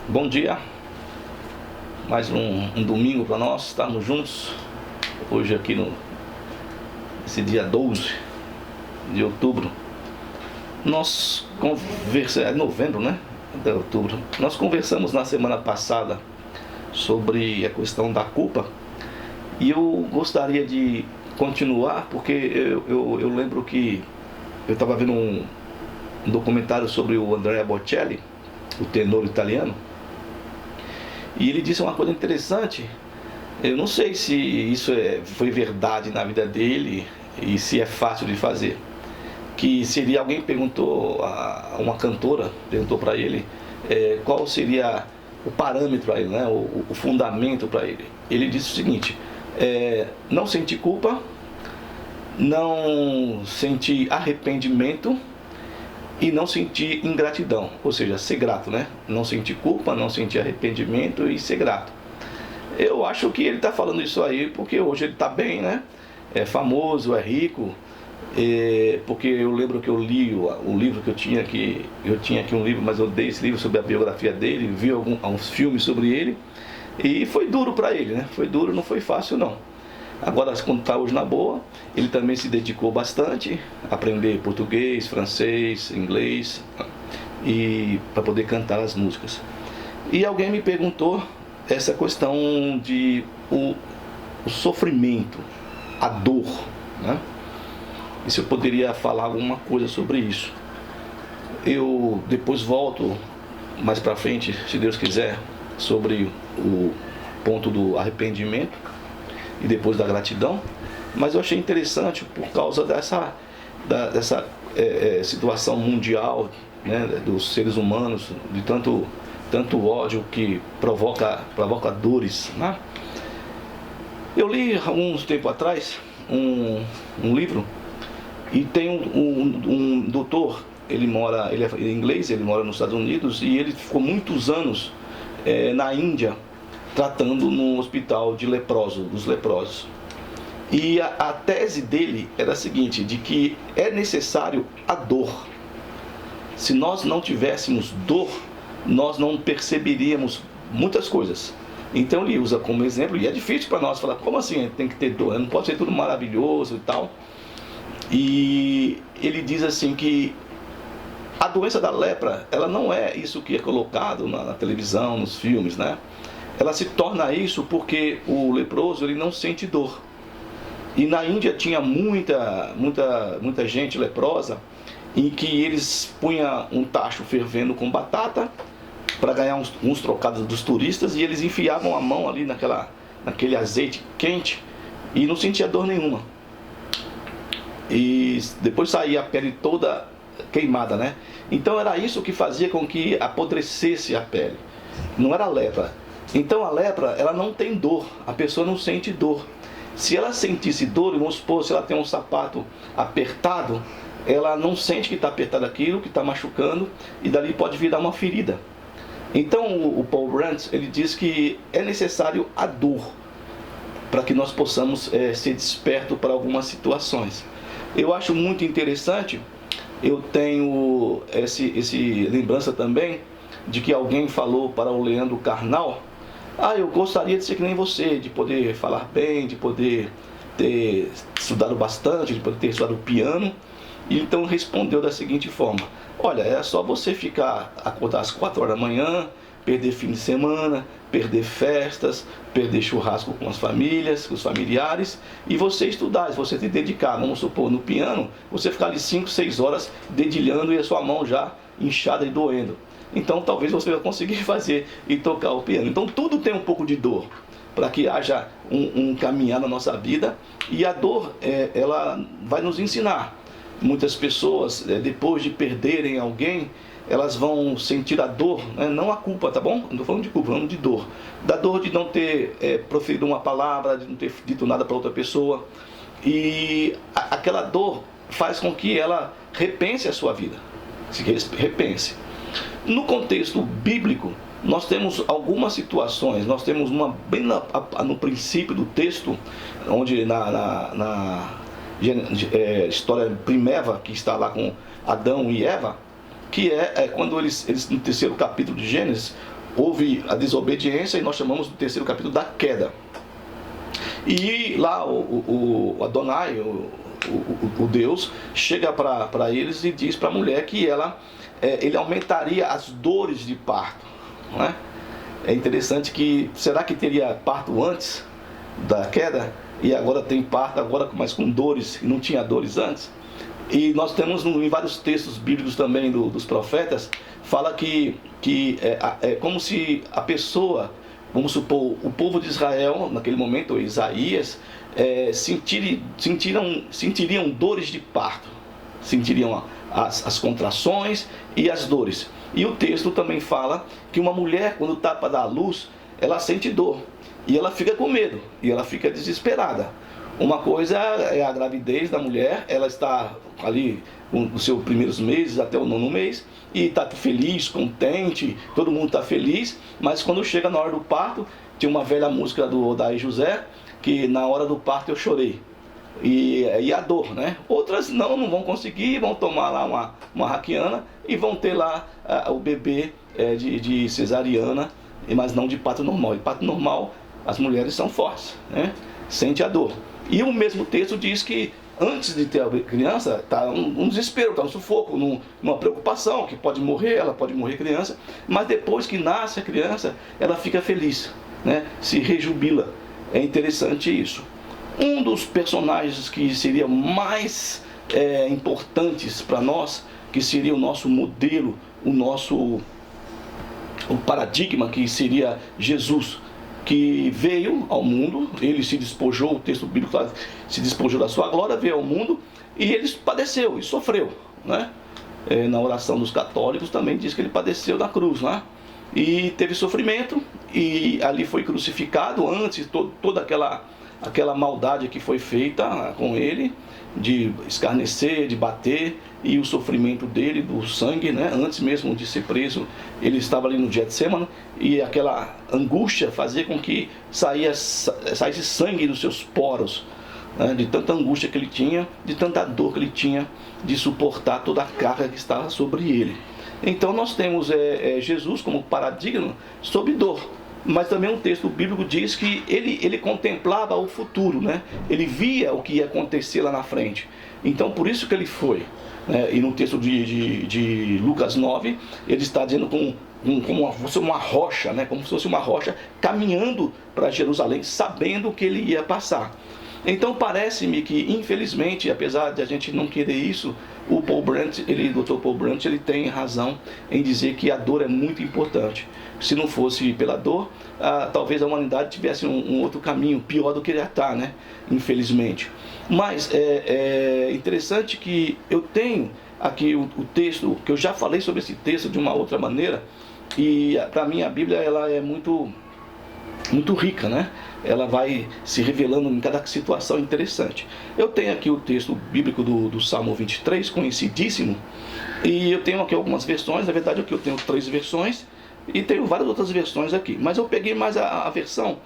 Bom dia, mais um domingo para nós estarmos juntos. Hoje aqui esse dia 12 de outubro. Nós conversamos, é novembro, né? De outubro. Nós conversamos na semana passada sobre a questão da culpa. E eu gostaria de continuar, porque eu lembro que eu estava vendo um documentário sobre o Andrea Bocelli, o tenor italiano. E ele disse uma coisa interessante. Eu não sei se isso foi verdade na vida dele e se é fácil de fazer. Que seria, alguém perguntou, uma cantora perguntou para ele qual seria o parâmetro para ele, né, o fundamento para ele. Ele disse o seguinte: não sentir culpa, não sentir arrependimento e não sentir ingratidão, ou seja, ser grato, né? Não sentir culpa, não sentir arrependimento e ser grato. Eu acho que ele está falando isso aí porque hoje ele está bem, né? É famoso, é rico, porque eu lembro que eu li o livro que eu tinha aqui um livro, mas eu dei esse livro sobre a biografia dele, vi alguns filmes sobre ele e foi duro para ele, né? Foi duro, não foi fácil não. Agora, quando está hoje na boa, ele também se dedicou bastante a aprender português, francês, inglês, e para poder cantar as músicas. E alguém me perguntou essa questão de o sofrimento, a dor, né? E se eu poderia falar alguma coisa sobre isso. Eu depois volto mais para frente, se Deus quiser, sobre o ponto do arrependimento e depois da gratidão, mas eu achei interessante por causa dessa situação mundial, né, dos seres humanos, de tanto ódio que provoca dores, né? Eu li há uns tempo atrás um livro e tem um doutor, ele é inglês, ele mora nos Estados Unidos e ele ficou muitos anos na Índia tratando num hospital dos leprosos. E a tese dele era a seguinte, de que é necessário a dor. Se nós não tivéssemos dor, nós não perceberíamos muitas coisas. Então ele usa como exemplo, e é difícil para nós falar, como assim tem que ter dor? Não pode ser tudo maravilhoso e tal. E ele diz assim que a doença da lepra, ela não é isso que é colocado na televisão, nos filmes, né? Ela se torna isso porque o leproso ele não sente dor. E na Índia tinha muita gente leprosa, em que eles punham um tacho fervendo com batata para ganhar uns trocados dos turistas, e eles enfiavam a mão ali naquele azeite quente e não sentia dor nenhuma. E depois saía a pele toda queimada, né? Então era isso que fazia com que apodrecesse a pele. Não era lepra. Então a lepra, ela não tem dor, a pessoa não sente dor. Se ela sentisse dor, vamos supor, se ela tem um sapato apertado, ela não sente que está apertado aquilo, que está machucando, e dali pode virar uma ferida. Então o Paul Brandt, ele diz que é necessário a dor para que nós possamos ser despertos para algumas situações. Eu acho muito interessante, eu tenho esse lembrança também de que alguém falou para o Leandro Carnal: eu gostaria de ser que nem você, de poder falar bem, de poder ter estudado bastante, de poder ter estudado piano. E então respondeu da seguinte forma: olha, é só você acordar às 4 horas da manhã, perder fim de semana, perder festas, perder churrasco com as famílias, com os familiares, e você estudar, se você se dedicar, vamos supor, no piano, você ficar ali 5, 6 horas dedilhando e a sua mão já inchada e doendo. Então talvez você vai conseguir fazer e tocar o piano. Então tudo tem um pouco de dor, para que haja um caminhar na nossa vida. E a dor, ela vai nos ensinar. Muitas pessoas, depois de perderem alguém, elas vão sentir a dor, né? Não a culpa, tá bom? Não estou falando de culpa, falando de dor. Da dor de não ter proferido uma palavra, de não ter dito nada para outra pessoa. E aquela dor faz com que ela repense a sua vida. Se repense. No contexto bíblico, nós temos algumas situações. Nós temos uma bem no princípio do texto, onde na história primeva, que está lá com Adão e Eva, que é quando eles no terceiro capítulo de Gênesis, houve a desobediência, e nós chamamos do terceiro capítulo da queda. E lá o Adonai, o Deus, chega para eles e diz para a mulher que ele aumentaria as dores de parto, não é? É interessante que, será que teria parto antes da queda? E agora tem parto, agora mas com dores, e não tinha dores antes? E nós temos em vários textos bíblicos também dos profetas, fala que é como se a pessoa, vamos supor, o povo de Israel, naquele momento, Isaías, sentiriam dores de parto, sentiriam as contrações e as dores. E o texto também fala que uma mulher, quando está para dar à luz, ela sente dor, e ela fica com medo, e ela fica desesperada. Uma coisa é a gravidez da mulher, ela está ali nos seus primeiros meses, até o 9º mês, e está feliz, contente, todo mundo está feliz, mas quando chega na hora do parto, tinha uma velha música do Odair José, que na hora do parto eu chorei. E a dor, né? Outras não vão conseguir, vão tomar lá uma raquiana e vão ter lá o bebê de cesariana, mas não de parto normal. De parto normal, as mulheres são fortes, né? Sente a dor. E o mesmo texto diz que antes de ter a criança, está um desespero, está um sufoco, numa preocupação, que pode morrer, ela pode morrer criança, mas depois que nasce a criança, ela fica feliz, né? Se rejubila. É interessante isso. Um dos personagens que seriam mais importantes para nós, que seria o nosso modelo, o paradigma, que seria Jesus, que veio ao mundo, ele se despojou, o texto bíblico fala, se despojou da sua glória, veio ao mundo, e ele padeceu e sofreu, né? Na oração dos católicos também diz que ele padeceu na cruz, né? E teve sofrimento, e ali foi crucificado, antes toda aquela maldade que foi feita com ele, de escarnecer, de bater, e o sofrimento dele, do sangue, né? Antes mesmo de ser preso, ele estava ali no Getsemane, e aquela angústia fazia com que saísse sangue dos seus poros, né? De tanta angústia que ele tinha, de tanta dor que ele tinha, de suportar toda a carga que estava sobre ele. Então nós temos Jesus como paradigma sobre dor. Mas também um texto bíblico diz que ele contemplava o futuro, né? Ele via o que ia acontecer lá na frente. Então por isso que ele foi, né? E no texto de Lucas 9, ele está dizendo como fosse uma rocha, né? Como se fosse uma rocha caminhando para Jerusalém, sabendo que ele ia passar. Então parece-me que, infelizmente, apesar de a gente não querer isso, o Paul Brandt, Dr. Paul Brandt, ele tem razão em dizer que a dor é muito importante. Se não fosse pela dor, talvez a humanidade tivesse um outro caminho, pior do que ele está, né? Infelizmente. Mas é interessante que eu tenho aqui o texto, que eu já falei sobre esse texto de uma outra maneira, e para mim a Bíblia ela é muito rica, né? Ela vai se revelando em cada situação interessante. Eu tenho aqui o texto bíblico do Salmo 23, conhecidíssimo, e eu tenho aqui algumas versões. Na verdade aqui eu tenho 3 versões, e tenho várias outras versões aqui, mas eu peguei mais a versão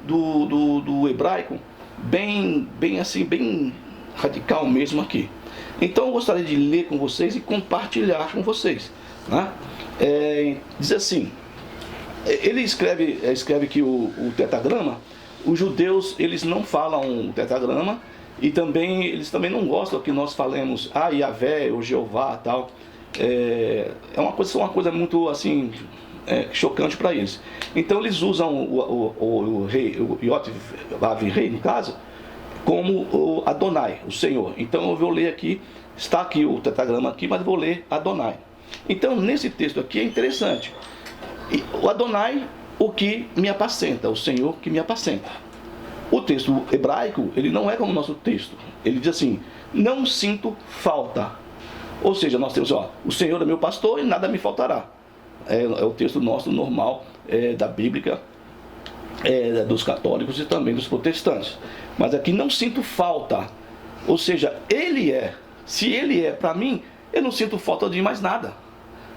do hebraico, bem assim, bem radical mesmo aqui. Então eu gostaria de ler com vocês e compartilhar com vocês, né? Diz assim, ele escreve que o tetragrama, os judeus eles não falam tetragrama, e também eles também não gostam que nós falemos Yahvé ou Jeová tal. É uma coisa muito assim chocante para eles. Então eles usam o rei, o Yod-Vav-Rei no caso, como o Adonai, o Senhor. Então eu vou ler aqui, está aqui o tetragrama aqui, mas vou ler Adonai. Então nesse texto aqui é interessante. O Adonai, o que me apacenta, o Senhor que me apacenta. O texto hebraico, ele não é como o nosso texto. Ele diz assim, não sinto falta. Ou seja, nós temos, o Senhor é meu pastor e nada me faltará. É o texto nosso normal, da Bíblia, dos católicos e também dos protestantes. Mas aqui não sinto falta. Ou seja, ele é. Se ele é para mim, eu não sinto falta de mais nada.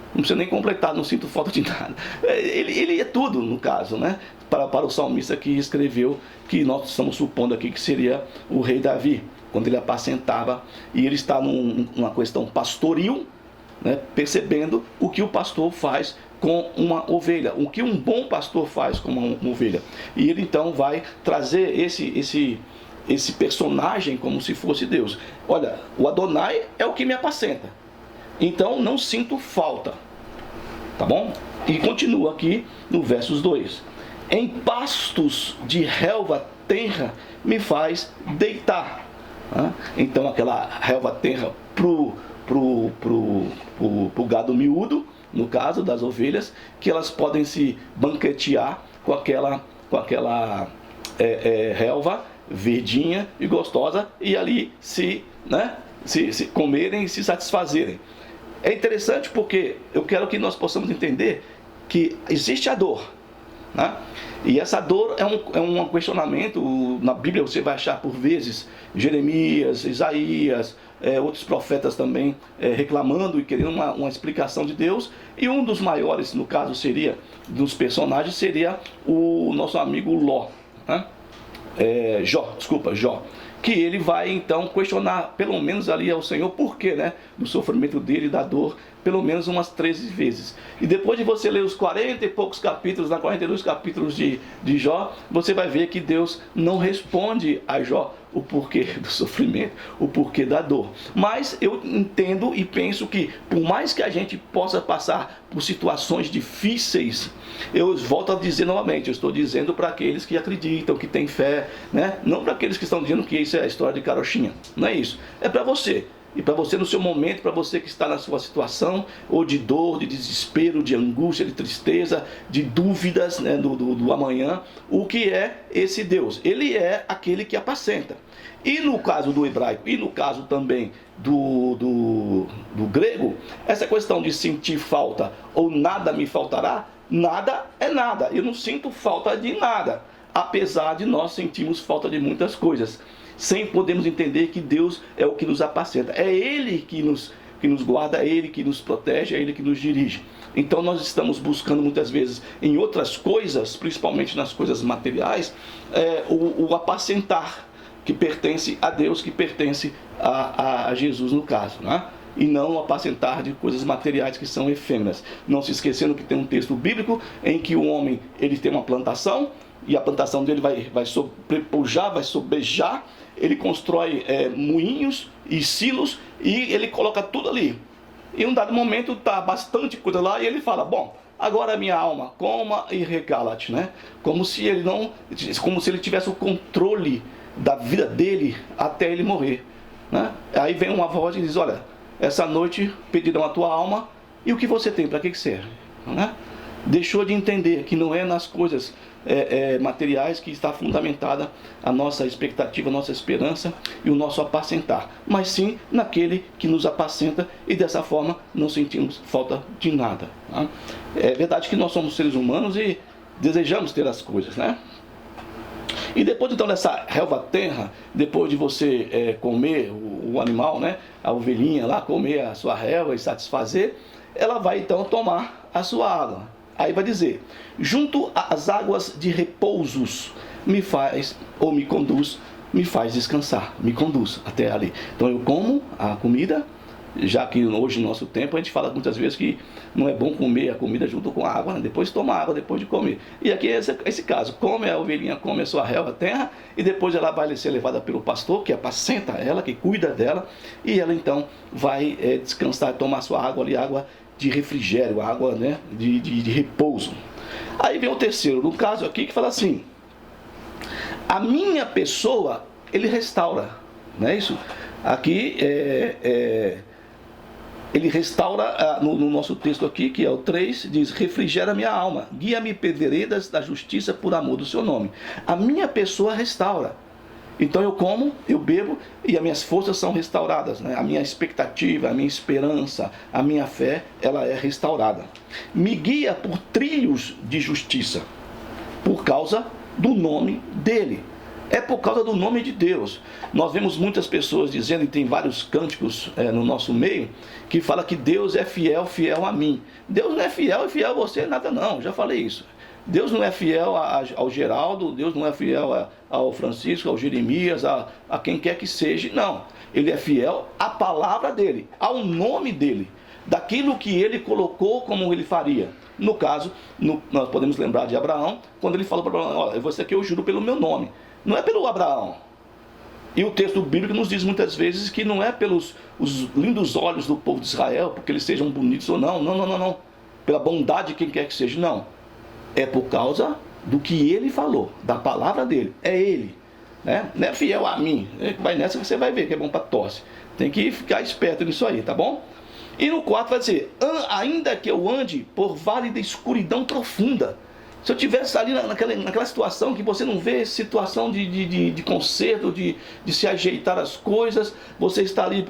Não precisa nem completar, não sinto falta de nada. Ele é tudo, no caso, né? Para o salmista que escreveu, que nós estamos supondo aqui que seria o rei Davi, quando ele apacentava, e ele está numa questão pastoril, né, percebendo o que o pastor faz com uma ovelha, o que um bom pastor faz com uma ovelha. E ele então vai trazer esse personagem como se fosse Deus. Olha, o Adonai é o que me apacenta, então não sinto falta, tá bom? E continua aqui no versos 2: em pastos de relva tenra me faz deitar. Então aquela relva tenra pro gado miúdo, no caso das ovelhas, que elas podem se banquetear com aquela relva verdinha e gostosa, e ali se comerem e se satisfazerem. É interessante porque eu quero que nós possamos entender que existe a dor, né? E essa dor é um questionamento. Na Bíblia você vai achar por vezes Jeremias, Isaías, outros profetas também reclamando e querendo uma explicação de Deus. E um dos maiores, no caso, dos personagens, seria o nosso amigo Ló, né? Jó, que ele vai então questionar pelo menos ali ao Senhor por quê, né, do sofrimento dele e da dor, pelo menos umas 13 vezes. E depois de você ler os 40 e poucos capítulos, 42 capítulos de Jó, você vai ver que Deus não responde a Jó o porquê do sofrimento, o porquê da dor. Mas eu entendo e penso que, por mais que a gente possa passar por situações difíceis, eu volto a dizer novamente, eu estou dizendo para aqueles que acreditam, que têm fé, né? Não para aqueles que estão dizendo que isso é a história de carochinha. Não é isso. É para você. E para você no seu momento, para você que está na sua situação, ou de dor, de desespero, de angústia, de tristeza, de dúvidas, né, do amanhã, o que é esse Deus? Ele é aquele que apacenta. E no caso do hebraico, e no caso também do grego, essa questão de sentir falta ou nada me faltará, nada é nada. Eu não sinto falta de nada, apesar de nós sentirmos falta de muitas coisas. Sem podermos entender que Deus é o que nos apacenta. É Ele que nos guarda, é Ele que nos protege, é Ele que nos dirige. Então nós estamos buscando muitas vezes em outras coisas, principalmente nas coisas materiais, o apacentar, que pertence a Deus, que pertence a Jesus no caso, né? E não o apacentar de coisas materiais que são efêmeras. Não se esquecendo que tem um texto bíblico em que o homem ele tem uma plantação, e a plantação dele vai sobrepujar, vai sobejar. Ele constrói moinhos e silos e ele coloca tudo ali. E em um dado momento está bastante coisa lá e ele fala: bom, agora minha alma, coma e regala-te, né? Como se ele tivesse o controle da vida dele até ele morrer, né? Aí vem uma voz e diz: olha, essa noite pedirão a tua alma, e o que você tem, para que serve, né? Deixou de entender que não é nas coisas materiais que está fundamentada a nossa expectativa, a nossa esperança e o nosso apacentar, mas sim naquele que nos apacenta, e dessa forma não sentimos falta de nada, né? É verdade que nós somos seres humanos e desejamos ter as coisas, né? E depois então dessa relva tenra, depois de você comer o animal, né, a ovelhinha lá, comer a sua relva e satisfazer, ela vai então tomar a sua água. Aí vai dizer: junto às águas de repousos me faz, ou me conduz, me faz descansar, me conduz até ali. Então eu como a comida, já que hoje no nosso tempo a gente fala muitas vezes que não é bom comer a comida junto com a água, né? Depois toma água depois de comer. E aqui é esse caso: come a ovelhinha, come a sua relva terra, e depois ela vai ser levada pelo pastor, que apacenta ela, que cuida dela, e ela então vai descansar, tomar sua água ali, água de refrigério, água, né, de repouso. Aí vem o terceiro, no caso aqui, que fala assim: a minha pessoa ele restaura, não é isso? Aqui ele restaura, no nosso texto aqui, que é o 3, diz: refrigera minha alma, guia-me por veredas da justiça por amor do seu nome. A minha pessoa restaura. Então eu como, eu bebo e as minhas forças são restauradas, né? A minha expectativa, a minha esperança, a minha fé, ela é restaurada. Me guia por trilhos de justiça, por causa do nome dele. É por causa do nome de Deus. Nós vemos muitas pessoas dizendo, e tem vários cânticos no nosso meio, que fala que Deus é fiel, fiel a mim. Deus não é fiel e fiel a você, nada não, já falei isso. Deus não é fiel ao Geraldo, Deus não é fiel ao Francisco, ao Jeremias, a quem quer que seja, não. Ele é fiel à palavra dele, ao nome dele. daquilo que ele colocou como ele faria. No caso, nós podemos lembrar de Abraão, quando ele falou para Abraão: olha, você aqui eu juro pelo meu nome. Não é pelo Abraão. E o texto bíblico nos diz muitas vezes que não é pelos os lindos olhos do povo de Israel, porque eles sejam bonitos ou não. Não. Pela bondade de quem quer que seja, não. É por causa do que ele falou, da palavra dele. É ele. Né? Não é fiel a mim. Vai nessa que você vai ver que é bom para tosse. Tem que ficar esperto nisso aí, tá bom? E no 4 vai dizer: ainda que eu ande por vale de escuridão profunda. Se eu estivesse ali naquela situação que você não vê situação de conserto, de se ajeitar as coisas, você está ali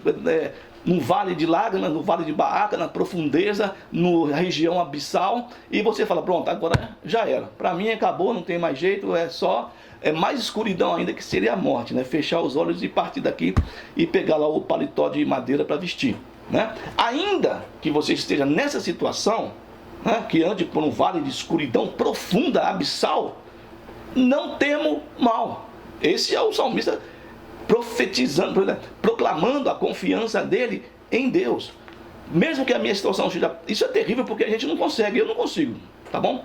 no vale de lágrimas, no vale de Baca, na profundeza, na região abissal, e você fala: pronto, agora já era. Para mim acabou, não tem mais jeito, é mais escuridão ainda, que seria a morte, né? Fechar os olhos e partir daqui e pegar lá o paletó de madeira para vestir, né? Ainda que você esteja nessa situação, né, que ande por um vale de escuridão profunda, abissal, não temo mal. Esse é o salmista profetizando, proclamando a confiança dele em Deus. Mesmo que a minha situação seja... Isso é terrível, porque a gente não consegue, eu não consigo, tá bom?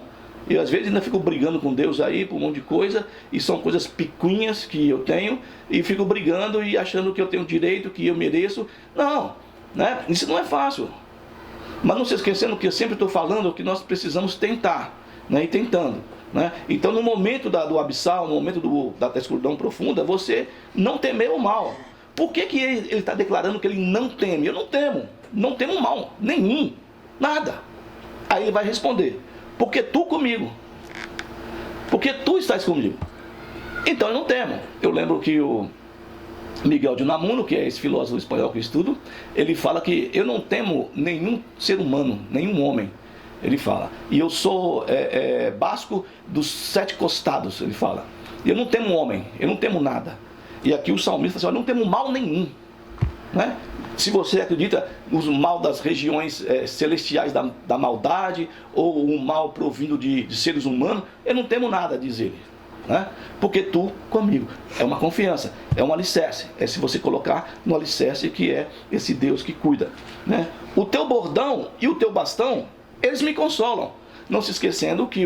Eu às vezes ainda fico brigando com Deus aí por um monte de coisa, e são coisas picuinhas que eu tenho, e fico brigando e achando que eu tenho direito, que eu mereço. Não, né? Isso não é fácil. Mas não se esquecendo que eu sempre estou falando que nós precisamos tentar, né? E tentando, né? Então no momento do abissal, no momento da escuridão profunda, você não temeu o mal. Por que ele está declarando que ele não teme? Eu não temo mal, nenhum, nada. Aí ele vai responder: porque tu comigo, porque tu estás comigo, então eu não temo. Eu lembro que o Miguel de Unamuno, que é esse filósofo espanhol que eu estudo, ele fala que eu não temo nenhum ser humano, nenhum homem. Ele fala: e eu sou basco dos 7 costados, ele fala. E eu não temo homem, eu não temo nada. E aqui o salmista fala assim: eu não temo mal nenhum, né? Se você acredita no mal das regiões celestiais da maldade, ou o mal provindo de seres humanos, eu não temo nada, diz ele, né? Porque tu comigo. É uma confiança, é um alicerce. É se você colocar no alicerce, que é esse Deus que cuida, né? O teu bordão e o teu bastão, eles me consolam. Não se esquecendo que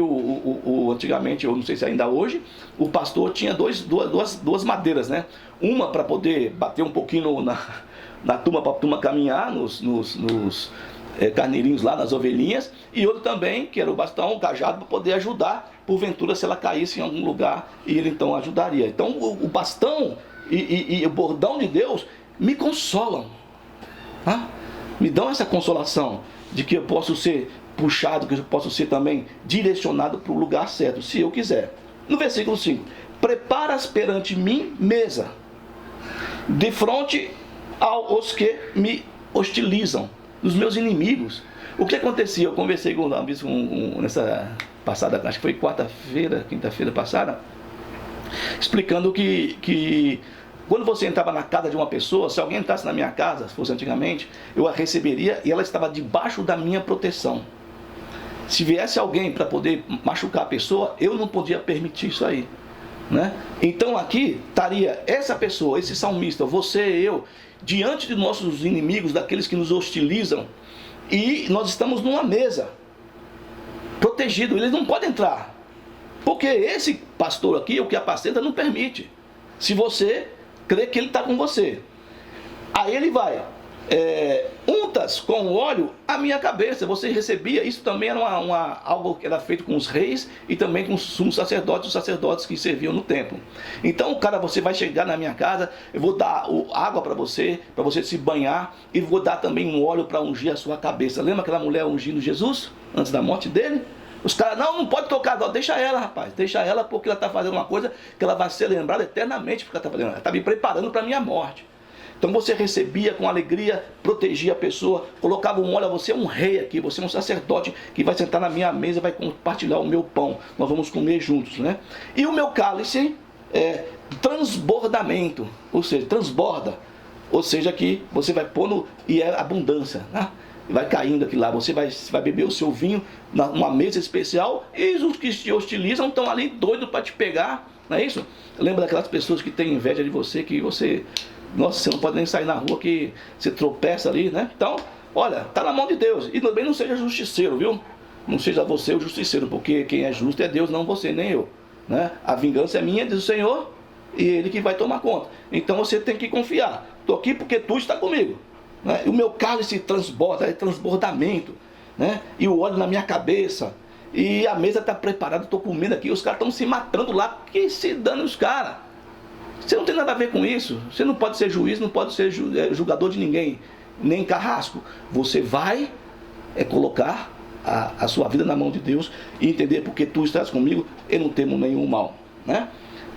antigamente, eu não sei se ainda hoje, o pastor tinha duas madeiras, né? Uma para poder bater um pouquinho na turma, para a turma caminhar nos carneirinhos lá, nas ovelhinhas, e outro também, que era o bastão, o cajado, para poder ajudar, porventura, se ela caísse em algum lugar, e ele então ajudaria. Então o bastão e o bordão de Deus me consolam, tá? Me dão essa consolação de que eu posso ser puxado, que eu posso ser também direcionado para o lugar certo, se eu quiser. No versículo 5: preparas perante mim mesa, de frente aos que me hostilizam, dos meus inimigos. O que acontecia? Eu conversei com uma vez nessa passada, acho que foi quinta-feira passada, explicando que quando você entrava na casa de uma pessoa, se alguém entrasse na minha casa, se fosse antigamente, eu a receberia e ela estava debaixo da minha proteção. Se viesse alguém para poder machucar a pessoa, eu não podia permitir isso aí, né? Então aqui estaria essa pessoa, esse salmista, você e eu, diante de nossos inimigos, daqueles que nos hostilizam, e nós estamos numa mesa, protegido. Eles não podem entrar, porque esse pastor aqui, o que apacenta, não permite, se você crê que ele está com você. Aí ele vai: untas com óleo a minha cabeça. Você recebia, isso também era algo que era feito com os reis e também com os sumos sacerdotes, os sacerdotes que serviam no templo. Então, cara, você vai chegar na minha casa, eu vou dar água para você se banhar, e vou dar também um óleo para ungir a sua cabeça. Lembra aquela mulher ungindo Jesus antes da morte dele? Os caras: não pode tocar, não, deixa ela, rapaz, deixa ela, porque ela está fazendo uma coisa que ela vai ser lembrada eternamente, porque ela está fazendo, ela está me preparando para a minha morte. Então você recebia com alegria, protegia a pessoa, colocava um óleo a você, é um rei aqui, você é um sacerdote que vai sentar na minha mesa, vai compartilhar o meu pão, nós vamos comer juntos, né? E o meu cálice é transbordamento, ou seja, transborda, ou seja, que você vai pôr e é abundância, né? Vai caindo aqui lá, você vai beber o seu vinho numa mesa especial, e os que te hostilizam estão ali doidos para te pegar, não é isso? Lembra daquelas pessoas que têm inveja de você, que você... Nossa, você não pode nem sair na rua, que você tropeça ali, né? Então, Olha, está na mão de Deus. E também não seja justiceiro, viu? Não seja você o justiceiro, porque quem é justo é Deus, não você, nem eu, né? A vingança é minha, diz o Senhor, e Ele que vai tomar conta. Então você tem que confiar. Estou aqui porque tu está comigo, né? E o meu cálice transborda, é transbordamento, né? E o óleo na minha cabeça, e a mesa está preparada, estou comendo aqui, os caras estão se matando lá, porque se dane os caras. Você não tem nada a ver com isso. Você não pode ser juiz, não pode ser julgador de ninguém, nem carrasco. Você vai colocar a sua vida na mão de Deus e entender porque tu estás comigo, eu não temo nenhum mal, né?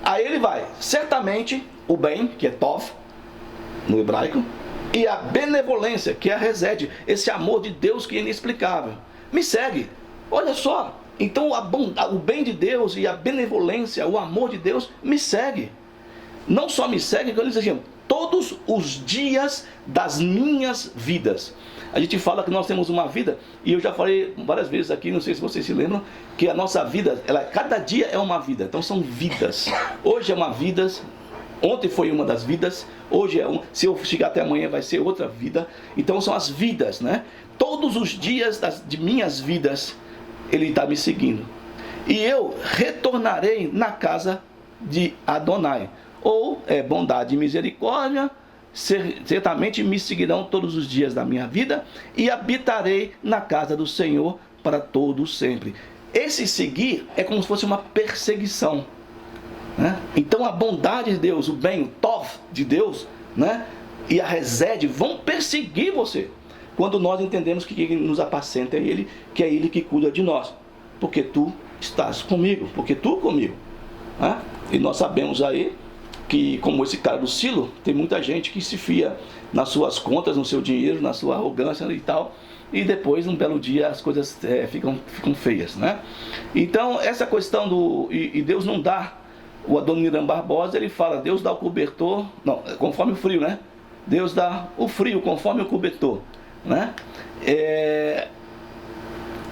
Aí ele vai, certamente o bem, que é tov no hebraico, e a benevolência, que é a resede, esse amor de Deus que é inexplicável, me segue. Olha só, então o bem de Deus e a benevolência, o amor de Deus me segue. Não só me segue, como ele diz assim, todos os dias das minhas vidas. A gente fala que nós temos uma vida, e eu já falei várias vezes aqui, não sei se vocês se lembram, que a nossa vida, cada dia é uma vida, então são vidas. Hoje é uma vida, ontem foi uma das vidas, hoje é se eu chegar até amanhã vai ser outra vida. Então são as vidas, né? Todos os dias de minhas vidas, Ele está me seguindo. E eu retornarei na casa de Adonai. Ou bondade e misericórdia, certamente me seguirão todos os dias da minha vida, e habitarei na casa do Senhor para todo sempre. Esse seguir é como se fosse uma perseguição, né? Então a bondade de Deus, o bem, o tov de Deus, né? E a resede vão perseguir você, quando nós entendemos que quem nos apacenta é Ele, que é Ele que cuida de nós, porque tu estás comigo, porque tu comigo, né? E nós sabemos aí que, como esse cara do Silo, tem muita gente que se fia nas suas contas, no seu dinheiro, na sua arrogância e tal, e depois, um belo dia, as coisas ficam feias, né? Então, essa questão e Deus não dá, o Adoniran Barbosa, ele fala, Deus dá o cobertor, não, conforme o frio, né? Deus dá o frio conforme o cobertor, né?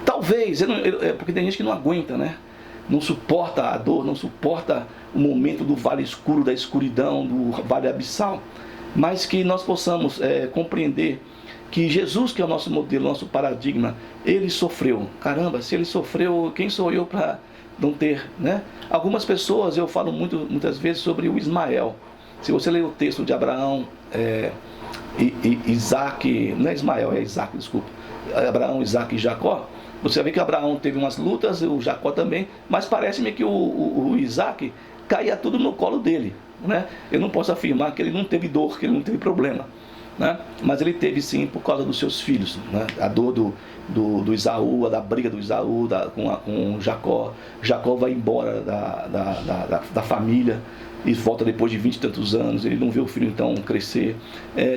Talvez, porque tem gente que não aguenta, né? Não suporta a dor, não suporta o momento do vale escuro, da escuridão, do vale abissal, mas que nós possamos compreender que Jesus, que é o nosso modelo, nosso paradigma, Ele sofreu. Caramba, se Ele sofreu, quem sou eu para não ter, né? Algumas pessoas, eu falo muitas vezes sobre o Ismael. Se você ler o texto de Abraão, Isaac, não é Ismael, é Isaac, desculpa, Abraão, Isaac e Jacó, você vê que Abraão teve umas lutas, o Jacó também, mas parece-me que o Isaac caía tudo no colo dele, né? Eu não posso afirmar que ele não teve dor, que ele não teve problema, né? Mas ele teve sim por causa dos seus filhos, né? A dor do Isaú, da briga do Isaú com Jacó. Jacó vai embora da família e volta depois de 20 e tantos anos, ele não vê o filho então crescer.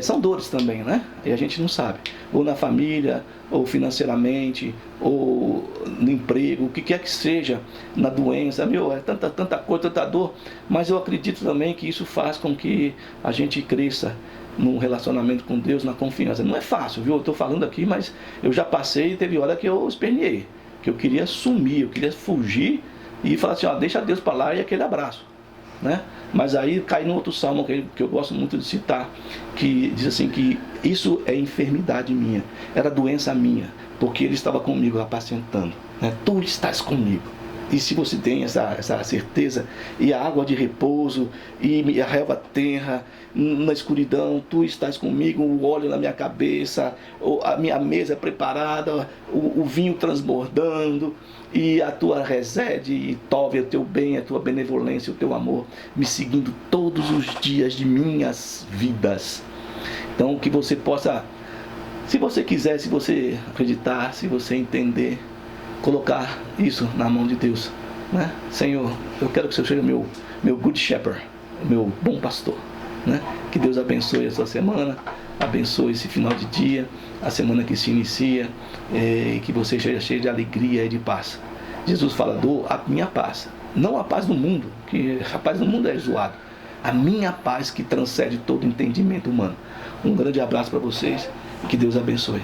São dores também, né? E a gente não sabe, ou na família, ou financeiramente, ou no emprego, o que quer que seja, na doença, tanta coisa, tanta dor, mas eu acredito também que isso faz com que a gente cresça num relacionamento com Deus, na confiança. Não é fácil, viu? Eu estou falando aqui, mas eu já passei e teve hora que eu esperneei, que eu queria sumir, eu queria fugir e falar assim, deixa Deus para lá, e aquele abraço, né? Mas aí cai no outro salmo que eu gosto muito de citar, que diz assim, que isso é enfermidade minha, era doença minha, porque Ele estava comigo apacentando, né? Tu estás comigo. E se você tem essa certeza, e a água de repouso, e a relva tenra, na escuridão, tu estás comigo, o óleo na minha cabeça, a minha mesa preparada, o vinho transbordando, e a tua resede, e tove o teu bem, a tua benevolência, o teu amor, me seguindo todos os dias de minhas vidas. Então, que você possa, se você quiser, se você acreditar, se você entender, colocar isso na mão de Deus, né? Senhor, eu quero que o Senhor seja meu good shepherd, meu bom pastor, né? Que Deus abençoe essa semana, abençoe esse final de dia, a semana que se inicia, e que você seja cheio de alegria e de paz. Jesus fala, dou a minha paz, não a paz do mundo, que a paz do mundo é zoado, a minha paz que transcende todo entendimento humano. Um grande abraço para vocês e que Deus abençoe.